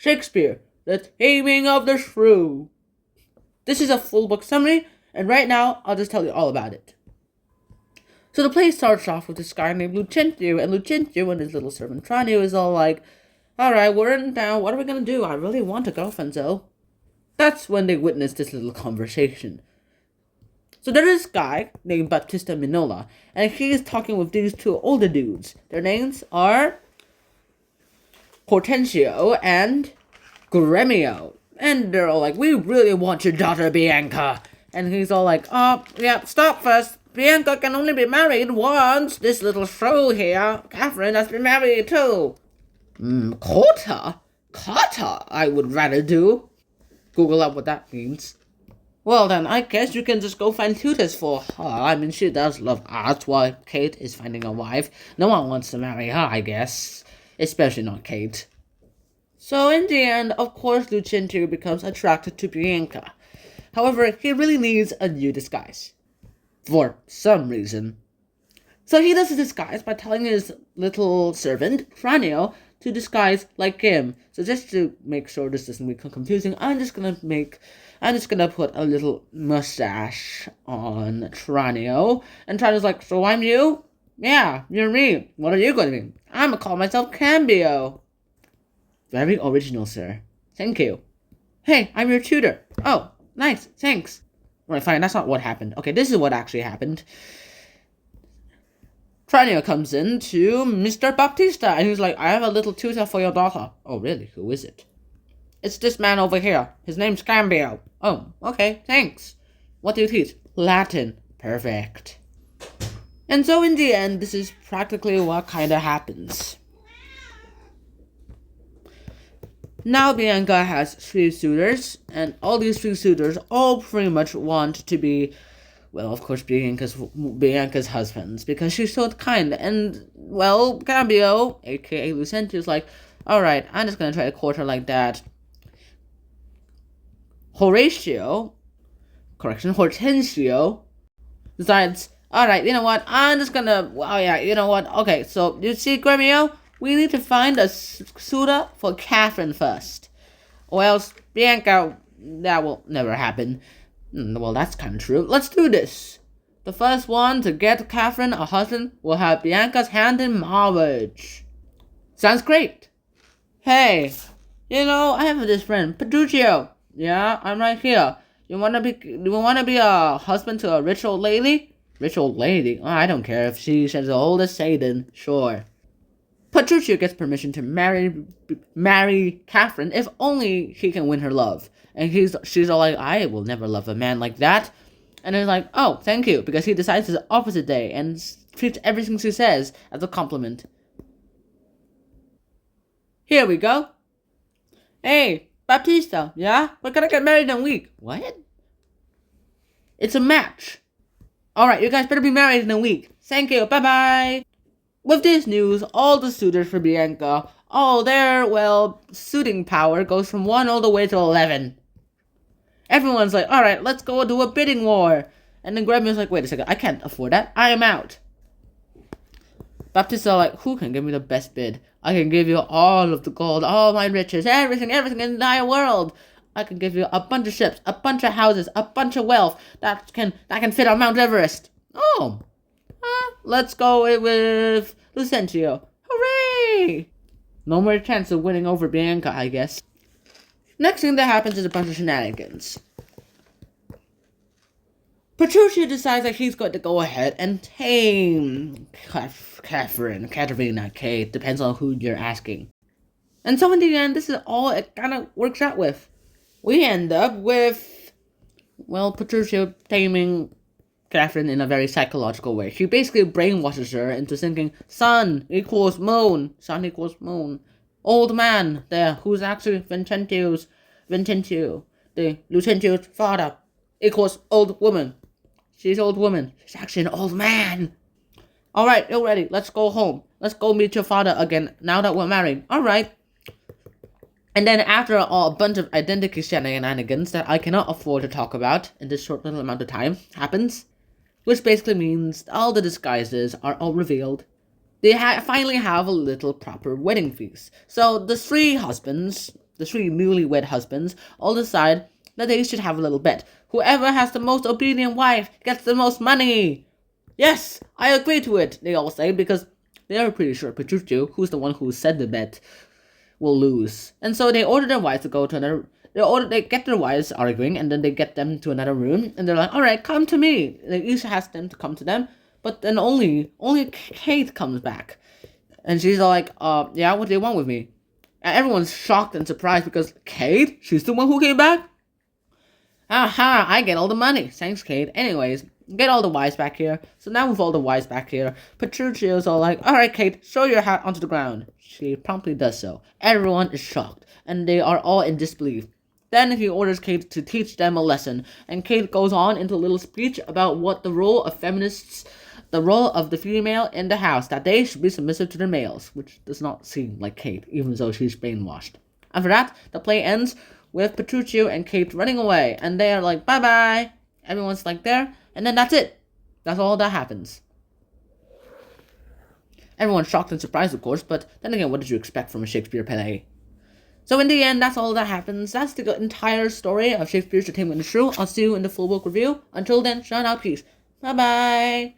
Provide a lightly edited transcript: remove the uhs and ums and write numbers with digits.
Shakespeare, The Taming of the Shrew. This is a full book summary, and right now I'll just tell you all about it. So the play starts off with this guy named Lucentio, and Lucentio and his little servant Tranio is all like, alright, we're in town, what are we gonna do? I really want a girlfriend, so. That's when they witness this little conversation. So there's this guy named Battista Minola, and he's talking with these two older dudes. Their names are Hortensio and Gremio. And they're all like, we really want your daughter, Bianca. And he's all like, oh, yeah, stop first. Bianca can only be married once. This little shrew here, Catherine, has been married too. Carter? Carter, I would rather do. Google up what that means. Well then, I guess you can just go find tutors for her. I mean, she does love art while Kate is finding a wife. No one wants to marry her, I guess. Especially not Kate. So in the end, of course, Lucentio becomes attracted to Bianca. However, he really needs a new disguise. For some reason. So he does his disguise by telling his little servant, Tranio, to disguise like him. So just to make sure this doesn't become confusing, I'm just gonna put a little mustache on Tranio. And Tranio's like, so I'm you? Yeah, you're me. What are you gonna be? I'm gonna call myself Cambio. Very original, sir. Thank you. Hey, I'm your tutor. Oh, nice, thanks. Right, fine, that's not what happened. Okay, this is what actually happened. Tranio comes in to Mr. Baptista, and he's like, I have a little tutor for your daughter. Oh, really? Who is it? It's this man over here. His name's Cambio. Oh, okay, thanks. What do you teach? Latin. Perfect. And so in the end, this is practically what kind of happens. Now Bianca has 3 suitors, and all these 3 suitors all pretty much want to be, well, of course, Bianca's husbands, because she's so kind. And, well, Cambio, aka Lucentio, is like, alright, I'm just gonna try to court her like that. Hortensio decides, alright, you know what, I'm just gonna, oh yeah, you know what, okay, so, you see, Gremio, we need to find a suitor for Catherine first. Or else, Bianca, that will never happen. Well, that's kind of true. Let's do this. The first one to get Catherine a husband will have Bianca's hand in marriage. Sounds great. Hey, you know, I have this friend, Petruchio. Yeah, I'm right here. You wanna be a husband to a rich old lady? Rich old lady? Oh, I don't care if she's as old as Satan. Sure. Petruchio gets permission to marry Catherine if only he can win her love. And she's all like, I will never love a man like that. And he's like, oh, thank you, because he decides the opposite day and treats everything she says as a compliment. Here we go. Hey, Baptista, yeah? We're gonna get married in a week. What? It's a match. Alright, you guys better be married in a week. Thank you, bye-bye. With this news, all the suitors for Bianca, all their, well, suiting power goes from 1 all the way to 11. Everyone's like, alright, let's go do a bidding war. And then Gremio's like, wait a second, I can't afford that. I am out. Baptista's like, who can give me the best bid? I can give you all of the gold, all my riches, everything in the entire world. I can give you a bunch of ships, a bunch of houses, a bunch of wealth that can fit on Mount Everest. Oh. Let's go with Lucentio. Hooray! No more chance of winning over Bianca, I guess. Next thing that happens is a bunch of shenanigans. Petruchio decides that he's going to go ahead and tame Katerina, Kate, depends on who you're asking. And so in the end, this is all it kind of works out with. We end up with, well, Petruchio taming Catherine in a very psychological way. She basically brainwashes her into thinking sun equals moon, sun equals moon. Old man there, who's actually Lucentio's father, equals old woman. She's old woman. She's actually an old man. Alright, you're ready. Let's go home. Let's go meet your father again now that we're married. Alright. And then after a bunch of identity shenanigans that I cannot afford to talk about in this short little amount of time happens, which basically means all the disguises are all revealed. They finally have a little proper wedding feast. So the 3 husbands the 3 newlywed husbands all decide that they should have a little bet. Whoever has the most obedient wife gets the most money. Yes, I agree to it, they all say, because they are pretty sure Petruchio, who's the one who said the bet, will lose. And so they order their wives to go to another. They get their wives arguing, and then they get them to another room, and they're like, "All right, come to me." They each ask them to come to them, but then only Kate comes back, and she's all like, yeah, what do you want with me?" And everyone's shocked and surprised because Kate, she's the one who came back. Aha, I get all the money. Thanks, Kate. Anyways, get all the wives back here. So now with all the wives back here, Petruchio's all like, "All right, Kate, show your hat onto the ground." She promptly does so. Everyone is shocked, and they are all in disbelief. Then he orders Kate to teach them a lesson, and Kate goes on into a little speech about what the role of feminists, the role of the female in the house, that they should be submissive to their males, which does not seem like Kate, even though she's brainwashed. After that, the play ends with Petruchio and Kate running away, and they are like, "Bye-bye." Everyone's like there, and then that's it. That's all that happens. Everyone's shocked and surprised, of course, but then again, what did you expect from a Shakespeare play? So in the end, that's all that happens. That's the entire story of Shakespeare's The Taming of the Shrew. I'll see you in the full book review. Until then, shout out, peace. Bye-bye.